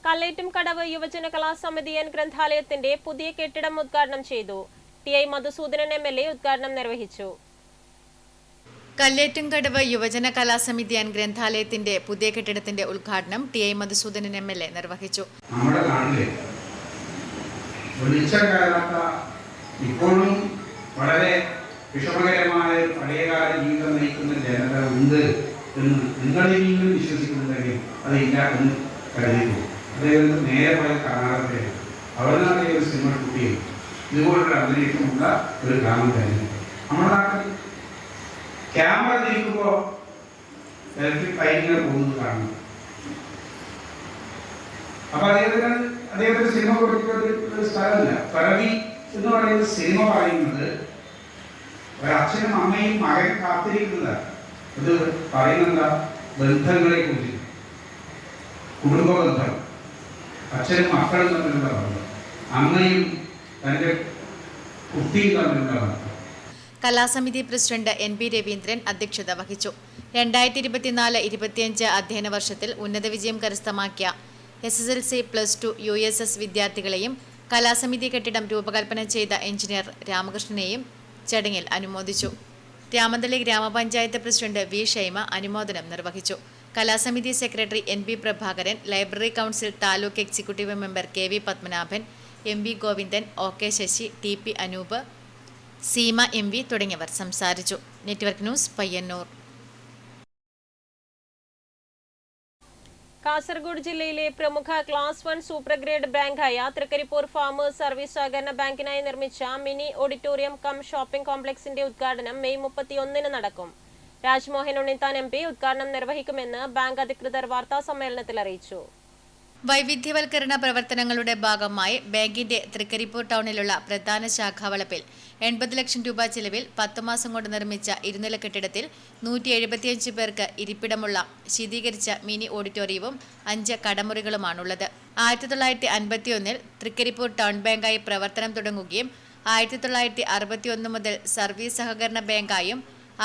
കല്ലേറ്റും കടവ് യുവജന കലാസമിതി ഗ്രന്ഥാലയത്തിന്റെ പുതിയ കെട്ടിടം ഉദ്ഘാടനം ചെയ്തു. TI മധുസൂദനൻ MLA ഉദ്ഘാടനം നിർവഹിച്ചു. കല്ലേറ്റുംകടവ് യുവജന കലാസമിതി ഗ്രന്ഥാലയത്തിന്റെ പുതിയ കെട്ടിടത്തിന്റെ ഉദ്ഘാടനം TI മധുസൂദനൻ MLA നിർവഹിച്ചു. നമ്മുടെ നാട്ടിലെ വെളിച്ചക്കാരാത്ത ഇപ്പോഴും വളരെ വിഷമകരമായ പഴയകാല ജീവിതം നയിക്കുന്ന ജനത ഉണ്ട് എന്ന് നിങ്ങളെങ്കിലും വിശ്വസിക്കുന്നുണ്ടെങ്കിൽ അതില്ല എന്ന് കരുതിയിരുന്നു. അദ്ദേഹം നേരെ പോയ കർണാടകത്തിൽ അവിടെ നിന്നാണ് ഒരു സിനിമ ഷൂട്ട് ചെയ്തു. ഇതുപോലുള്ള അന്തരീക്ഷമുള്ള ഒരു ഗ്രാമം തന്നെ നമ്മുടെ നാട്ടിൽ ക്യാമറ തിരിക്കുമ്പോൾ ഇലക്ട്രിക് ലൈനിങ്ങനെ പോകുന്നത് കാണുന്നു. അപ്പൊ അദ്ദേഹത്തിന് സിനിമ കൊടുക്കുന്ന ഒരു സ്ഥലമില്ല. പിറവി എന്ന് പറയുന്ന സിനിമ പറയുന്നത് ഒരച്ഛനും അമ്മയും മകൻ കാത്തിരിക്കുന്നതാണ്. ഇത് പറയുന്നത് ബന്ധങ്ങളെ കുറിച്ച്, കുടുംബ ബന്ധം, അച്ഛനും മക്കളും തമ്മിലുള്ള ബന്ധം, അമ്മയും തൻ്റെ കുട്ടിയും തമ്മിലുള്ള ബന്ധം. കലാസമിതി പ്രസിഡന്റ് NP രവീന്ദ്രൻ അധ്യക്ഷത വഹിച്ചു. 2024-25 അധ്യയന വർഷത്തിൽ ഉന്നത വിജയം കരസ്ഥമാക്കിയ SSLC +2 USS വിദ്യാർത്ഥികളെയും കലാസമിതി കെട്ടിടം രൂപകൽപ്പന ചെയ്ത എഞ്ചിനീയർ രാമകൃഷ്ണനെയും ചടങ്ങിൽ അനുമോദിച്ചു. രാമന്തളി ഗ്രാമപഞ്ചായത്ത് പ്രസിഡന്റ് V ഷൈമ അനുമോദനം നിർവഹിച്ചു. കലാസമിതി secretary NP Prabhakaran, library council taluk executive member KV Padmanabhan, MV Govindan, OK Sasi, TP Anoop, Seema MV തുടങ്ങിയവർ സംസാരിച്ചു. Network news, Payyannur. കാസർഗോഡ് ജില്ലയിലെ പ്രമുഖ ക്ലാസ് 1 സൂപ്പർ ഗ്രേഡ് ബാങ്കായ തൃക്കരിപ്പൂർ ഫാമേഴ്സ് സർവീസ് സഹകരണ ബാങ്കിനായി നിർമ്മിച്ച മിനി ഓഡിറ്റോറിയം കം ഷോപ്പിംഗ് കോംപ്ലക്സിന്റെ ഉദ്ഘാടനം മെയ് 31 നടക്കും. രാജ്മോഹൻ ഉണ്ണിത്താൻ MP ഉദ്ഘാടനം നിർവഹിക്കുമെന്ന് ബാങ്ക് അധികൃതർ വാർത്താസമ്മേളനത്തിൽ അറിയിച്ചു. വൈവിധ്യവൽക്കരണ പ്രവർത്തനങ്ങളുടെ ഭാഗമായി ബാങ്കിന്റെ തൃക്കരിപ്പൂർ ടൗണിലുള്ള പ്രധാന ശാഖാവളപ്പിൽ 80 ലക്ഷം രൂപ ചെലവിൽ 10 മാസം കൊണ്ട് നിർമ്മിച്ച ഇരുനില കെട്ടിടത്തിൽ 175 പേർക്ക് ഇരിപ്പിടമുള്ള ശീതീകരിച്ച മിനി ഓഡിറ്റോറിയവും 5 കടമുറികളുമാണുള്ളത്. 1951 തൃക്കരിപ്പൂർ ടൗൺ ബാങ്കായി പ്രവർത്തനം തുടങ്ങുകയും 1961 മുതൽ സർവീസ് സഹകരണ ബാങ്കായും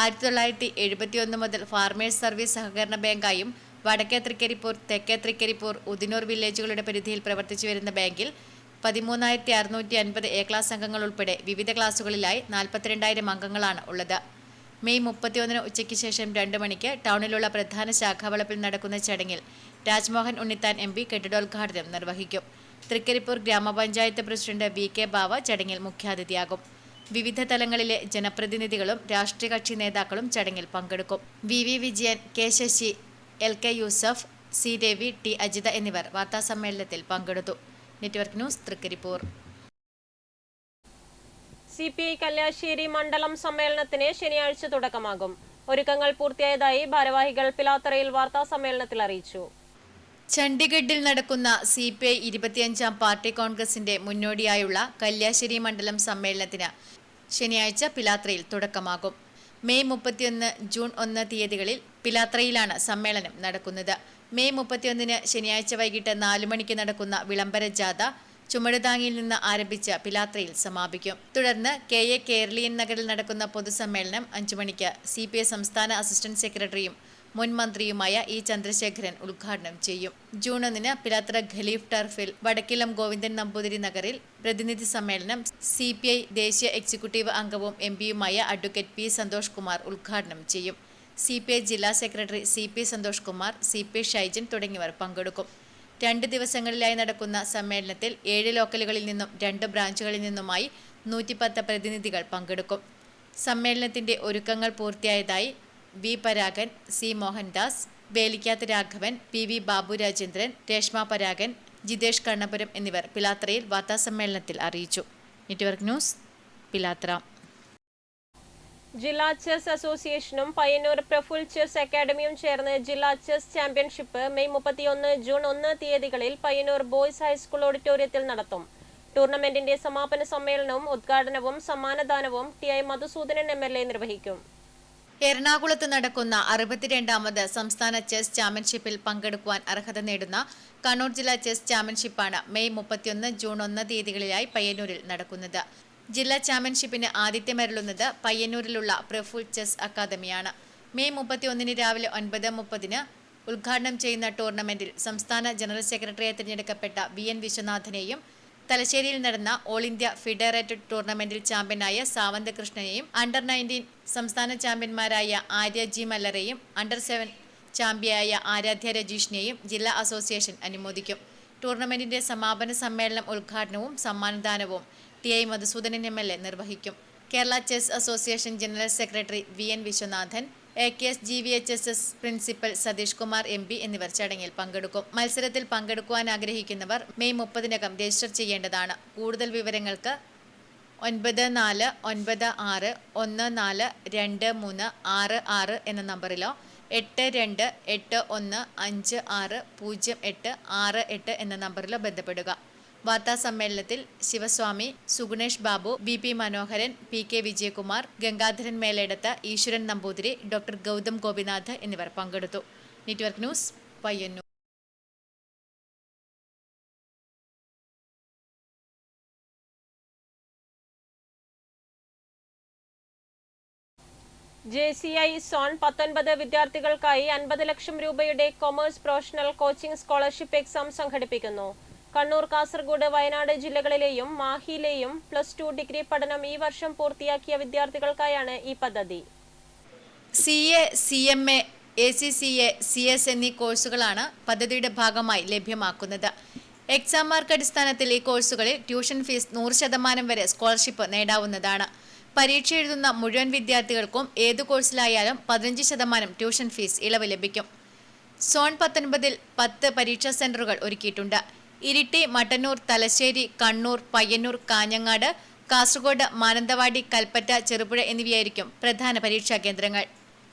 1971 മുതൽ ഫാർമേഴ്സ് സർവീസ് സഹകരണ ബാങ്കായും വടക്കേ തൃക്കരിപ്പൂർ, തെക്കേ തൃക്കരിപ്പൂർ, ഉദിനൂർ വില്ലേജുകളുടെ പരിധിയിൽ പ്രവർത്തിച്ചു വരുന്ന ബാങ്കിൽ 13,650 എ ക്ലാസ് അംഗങ്ങൾ ഉൾപ്പെടെ വിവിധ ക്ലാസുകളിലായി 42,000 അംഗങ്ങളാണ് ഉള്ളത്. മെയ് 31 ഉച്ചയ്ക്ക് ശേഷം 2 മണിക്ക് ടൗണിലുള്ള പ്രധാന ശാഖാവളപ്പിൽ നടക്കുന്ന ചടങ്ങിൽ രാജ്മോഹൻ ഉണ്ണിത്താൻ MP കെട്ടിടോദ്ഘാടനം നിർവഹിക്കും. തൃക്കരിപ്പൂർ ഗ്രാമപഞ്ചായത്ത് പ്രസിഡന്റ് VK ബാവ ചടങ്ങിൽ മുഖ്യാതിഥിയാകും. വിവിധ തലങ്ങളിലെ ജനപ്രതിനിധികളും രാഷ്ട്രീയ കക്ഷി നേതാക്കളും ചടങ്ങിൽ പങ്കെടുക്കും. VV Vijayan, K Sasi, LK Yusuf, C Ravi, T Ajitha എന്നിവർ വാർത്താസമ്മേളനത്തിൽ പങ്കെടുത്തു. Network news, Trikaripur. CPI Kalliasseri മണ്ഡലം സമ്മേളനത്തിന് ശനിയാഴ്ച തുടക്കമാകും. ഒരുക്കങ്ങൾ പൂർത്തിയായതായി ഭാരവാഹികൾ പിലാത്തറയിൽ വാർത്താസമ്മേളനത്തിൽ അറിയിച്ചു. ചണ്ഡീഗഡിൽ നടക്കുന്ന CPI 25ാം പാർട്ടി കോൺഗ്രസിന്റെ മുന്നോടിയായുള്ള കല്യാശ്ശേരി മണ്ഡലം സമ്മേളനത്തിന് ശനിയാഴ്ച പിലാത്രയിൽ തുടക്കമാകും. മെയ് 31, ജൂൺ 1 തീയതികളിൽ പിലാത്രയിലാണ് സമ്മേളനം നടക്കുന്നത്. മെയ് 31 ശനിയാഴ്ച വൈകിട്ട് 4 മണിക്ക് നടക്കുന്ന വിളംബര ജാഥ ചുമടുതാങ്ങിയിൽ നിന്ന് ആരംഭിച്ച് പിലാത്രയിൽ സമാപിക്കും. തുടർന്ന് KA കേരളീയൻ നഗറിൽ നടക്കുന്ന പൊതുസമ്മേളനം 5 മണിക്ക് CPI സംസ്ഥാന അസിസ്റ്റന്റ് സെക്രട്ടറിയും മുൻ മന്ത്രിയുമായ E ചന്ദ്രശേഖരൻ ഉദ്ഘാടനം ചെയ്യും. ജൂൺ 1 പിലാത്ര ഖലീഫ് ടർഫിൽ വടക്കിലം ഗോവിന്ദൻ നമ്പൂതിരി നഗറിൽ പ്രതിനിധി സമ്മേളനം CPI ദേശീയ എക്സിക്യൂട്ടീവ് അംഗവും MPയുമായ അഡ്വക്കേറ്റ് P സന്തോഷ് കുമാർ ഉദ്ഘാടനം ചെയ്യും. CPI ജില്ലാ secretary CP Santhosh Kumar, CP Shaijan തുടങ്ങിയവർ പങ്കെടുക്കും. 2 ദിവസങ്ങളിലായി നടക്കുന്ന സമ്മേളനത്തിൽ 7 ലോക്കലുകളിൽ നിന്നും 2 ബ്രാഞ്ചുകളിൽ നിന്നുമായി 110 പ്രതിനിധികൾ പങ്കെടുക്കും. സമ്മേളനത്തിന്റെ ഒരുക്കങ്ങൾ പൂർത്തിയായതായി V Paragan, C Mohandas, Velikkath Raghavan, PV Babu Rajendran, Reshma Paragan, Jithesh Kannapuram എന്നിവർ പിലാത്രയിൽ വാർത്താസമ്മേളനത്തിൽ അറിയിച്ചു. Network news, Pilathara. ജില്ലാ ചെസ് അസോസിയേഷനും പയ്യന്നൂർ പ്രഫുൽ ചെസ് അക്കാദമിയും ചേർന്ന് ജില്ലാ ചെസ് ചാമ്പ്യൻഷിപ്പ് മെയ് 31, ജൂൺ 1 തീയതികളിൽ പയ്യന്നൂർ ബോയ്സ് ഹൈസ്കൂൾ ഓഡിറ്റോറിയത്തിൽ നടത്തും. ടൂർണമെന്റിന്റെ സമാപന സമ്മേളനവും ഉദ്ഘാടനവും സമ്മാനദാനവും TI മധുസൂദനൻ MLA നിർവഹിക്കും. എറണാകുളത്ത് നടക്കുന്ന 62ാമത് സംസ്ഥാന ചെസ് ചാമ്പ്യൻഷിപ്പിൽ പങ്കെടുക്കുവാൻ അർഹത നേടുന്ന കണ്ണൂർ ജില്ലാ ചെസ് ചാമ്പ്യൻഷിപ്പാണ് മെയ് 31, ജൂൺ 1 തീയതികളിലായി പയ്യന്നൂരിൽ നടക്കുന്നത്. ജില്ലാ ചാമ്പ്യൻഷിപ്പിന് ആതിഥ്യമരുളുന്നത് പയ്യന്നൂരിലുള്ള പ്രഫുൽ ചെസ് അക്കാദമിയാണ്. മെയ് 31 രാവിലെ 9:30 ഉദ്ഘാടനം ചെയ്യുന്ന ടൂർണമെന്റിൽ സംസ്ഥാന ജനറൽ സെക്രട്ടറിയായി തിരഞ്ഞെടുക്കപ്പെട്ട VN വിശ്വനാഥനെയും തലശ്ശേരിയിൽ നടന്ന ഓൾ ഇന്ത്യ ഫെഡറേറ്റഡ് ടൂർണമെന്റിൽ ചാമ്പ്യനായ സാവന്ത് കൃഷ്ണനെയും അണ്ടർ-19 സംസ്ഥാന ചാമ്പ്യന്മാരായ ആര്യ G മല്ലറെയും അണ്ടർ-7 ചാമ്പ്യനായ ആരാധ്യ രജീഷിനെയും ജില്ലാ അസോസിയേഷൻ അനുമോദിക്കും. ടൂർണമെന്റിന്റെ സമാപന സമ്മേളനം ഉദ്ഘാടനവും സമ്മാനദാനവും TI മധുസൂദനൻ MLA നിർവഹിക്കും. Kerala chess association general secretary VN Viswanathan, AKS GVHSS principal Satheesh Kumar MP എന്നിവർ ചടങ്ങിൽ പങ്കെടുക്കും. മത്സരത്തിൽ പങ്കെടുക്കുവാൻ ആഗ്രഹിക്കുന്നവർ മെയ് 30-നകം രജിസ്റ്റർ ചെയ്യേണ്ടതാണ്. കൂടുതൽ വിവരങ്ങൾക്ക് 9496142366 എന്ന നമ്പറിലോ 8281560868 എന്ന നമ്പറിലോ ബന്ധപ്പെടുക. വാർത്താ സമ്മേളനത്തിൽ ശിവസ്വാമി, സുഗുണേഷ് ബാബു, BP മനോഹരൻ, PK വിജയകുമാർ, ഗംഗാധരൻ മേലേടത്ത്, ഈശ്വരൻ നമ്പൂതിരി, ഡോക്ടർ ഗൗതം ഗോപിനാഥ് എന്നിവർ പങ്കെടുത്തു. Network news, Payyanur. JCI zone 19 വിദ്യാർത്ഥികൾക്കായി 50 ലക്ഷം രൂപയുടെ commerce professional coaching scholarship exam സംഘടിപ്പിക്കുന്നു. കണ്ണൂർ, കാസർഗോഡ്, വയനാട് ജില്ലകളിലെയും മാഹിയിലെയും +2 ഡിഗ്രി പഠനം ഈ വർഷം പൂർത്തിയാക്കിയ വിദ്യാർത്ഥികൾക്കായാണ് ഈ പദ്ധതി. CA, CMA, ACCA, CS എന്നീ കോഴ്സുകളാണ് പദ്ധതിയുടെ ഭാഗമായി ലഭ്യമാക്കുന്നത്. എക്സാം മാർക്ക് അടിസ്ഥാനത്തിൽ ഈ കോഴ്സുകളിൽ ട്യൂഷൻ ഫീസ് 100% വരെ സ്കോളർഷിപ്പ് നേടാവുന്നതാണ്. പരീക്ഷ എഴുതുന്ന മുഴുവൻ വിദ്യാർത്ഥികൾക്കും ഏതു കോഴ്സിലായാലും 15% ട്യൂഷൻ ഫീസ് ഇളവ് ലഭിക്കും. സോൺ 19-ൽ 10 പരീക്ഷാ സെന്ററുകൾ ഒരുക്കിയിട്ടുണ്ട്. ഇരിട്ടി, മട്ടന്നൂർ, തലശ്ശേരി, കണ്ണൂർ, പയ്യന്നൂർ, കാഞ്ഞങ്ങാട്, കാസർഗോഡ്, മാനന്തവാടി, കൽപ്പറ്റ, ചെറുപുഴ എന്നിവയായിരിക്കും പ്രധാന പരീക്ഷാ കേന്ദ്രങ്ങൾ.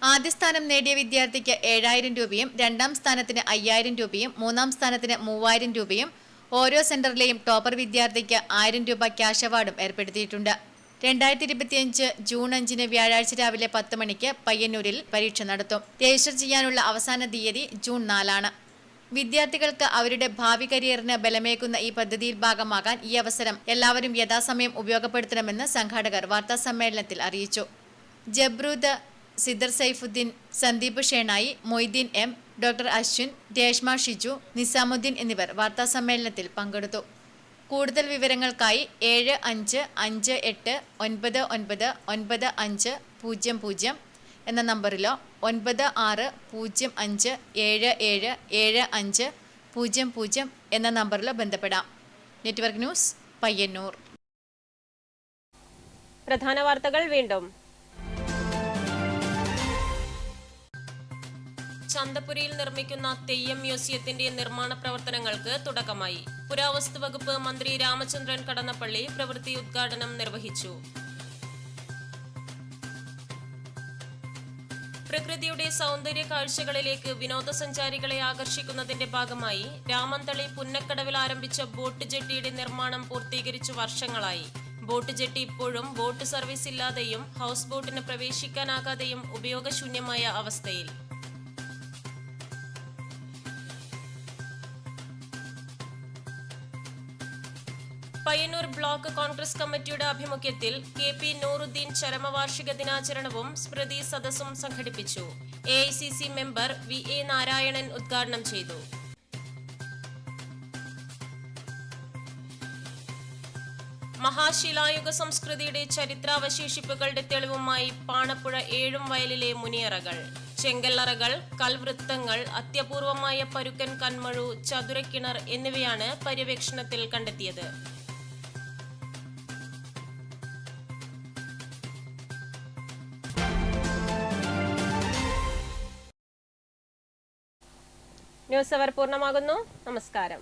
ആദ്യ സ്ഥാനം നേടിയ വിദ്യാർത്ഥിക്ക് 7000 രൂപയും, രണ്ടാം സ്ഥാനത്തിന് 5000 രൂപയും, മൂന്നാം സ്ഥാനത്തിന് 3000 രൂപയും, ഓരോ സെന്ററിലെയും ടോപ്പർ വിദ്യാർത്ഥിക്ക് 1000 രൂപ ക്യാഷ് അവാർഡും ഏർപ്പെടുത്തിയിട്ടുണ്ട്. 2025 ജൂൺ 5 വ്യാഴാഴ്ച രാവിലെ 10 മണിക്ക് പയ്യന്നൂരിൽ പരീക്ഷ നടത്തും. രജിസ്റ്റർ ചെയ്യാനുള്ള അവസാന തീയതി ജൂൺ 4. വിദ്യാർത്ഥികൾക്ക് അവരുടെ ഭാവി കരിയറിന് ബലമേക്കുന്ന ഈ പദ്ധതിയിൽ ഭാഗമാകാൻ ഈ അവസരം എല്ലാവരും യഥാസമയം ഉപയോഗപ്പെടുത്തണമെന്ന് സംഘാടകർ വാർത്താസമ്മേളനത്തിൽ അറിയിച്ചു. ജബ്രൂദ്, സിദർ സൈഫുദ്ദീൻ, സന്ദീപ് ഷേണായി, മൊയ്തീൻ എം, ഡോക്ടർ അശ്വിൻ, രേഷ്മ ഷിജു, നിസാമുദ്ദീൻ എന്നിവർ വാർത്താസമ്മേളനത്തിൽ പങ്കെടുത്തു. കൂടുതൽ വിവരങ്ങൾക്കായി 7558999500 എന്ന നമ്പറിലോ 9605777500 എന്ന നമ്പറിലോ ബന്ധപ്പെടാം. Network news, Payyanur. പ്രധാന വാർത്തകൾ വീണ്ടും. ചന്തപുരയിൽ നിർമ്മിക്കുന്ന തെയ്യം മ്യൂസിയത്തിന്റെ നിർമ്മാണ പ്രവർത്തനങ്ങൾക്ക് തുടക്കമായി. പുരാവസ്തു വകുപ്പ് മന്ത്രി രാമചന്ദ്രൻ കടന്നപ്പള്ളി പ്രവൃത്തി ഉദ്ഘാടനം നിർവഹിച്ചു. പ്രകൃതിയുടെ സൗന്ദര്യ കാഴ്ചകളിലേക്ക് വിനോദസഞ്ചാരികളെ ആകർഷിക്കുന്നതിന്റെ ഭാഗമായി രാമന്തളി പുന്നക്കടവിൽ ആരംഭിച്ച ബോട്ട് ജെട്ടിയുടെ നിർമ്മാണം പൂർത്തീകരിച്ചു വർഷങ്ങളായി. ബോട്ട് ജെട്ടി ഇപ്പോഴും ബോട്ട് സർവീസ് ഇല്ലാതെയും ഹൗസ് ബോട്ടിന് പ്രവേശിക്കാനാകാതെയും ഉപയോഗശൂന്യമായ അവസ്ഥയിൽ. പയ്യന്നൂർ ബ്ലോക്ക് കോൺഗ്രസ് കമ്മിറ്റിയുടെ ആഭിമുഖ്യത്തിൽ KP നൂറുദ്ദീൻ ചരമവാർഷിക ദിനാചരണവും സ്മൃതി സദസ്സും സംഘടിപ്പിച്ചു. AICC മെമ്പർ VA നാരായണൻ ഉദ്ഘാടനം ചെയ്തു. മഹാശിലായുഗ സംസ്കൃതിയുടെ ചരിത്രാവശേഷിപ്പുകളുടെ തെളിവുമായി പാണപ്പുഴ 7 വയലിലെ മുനിയറകൾ, ചെങ്കല്ലറകൾ, കൽവൃത്തങ്ങൾ, അത്യപൂർവമായ പരുക്കൻ കന്മഴു, ചതുരക്കിണർ എന്നിവയാണ് പര്യവേക്ഷണത്തിൽ കണ്ടെത്തിയത്. ന്യൂസ് അവർ പൂർണ്ണമാകുന്നു. നമസ്കാരം.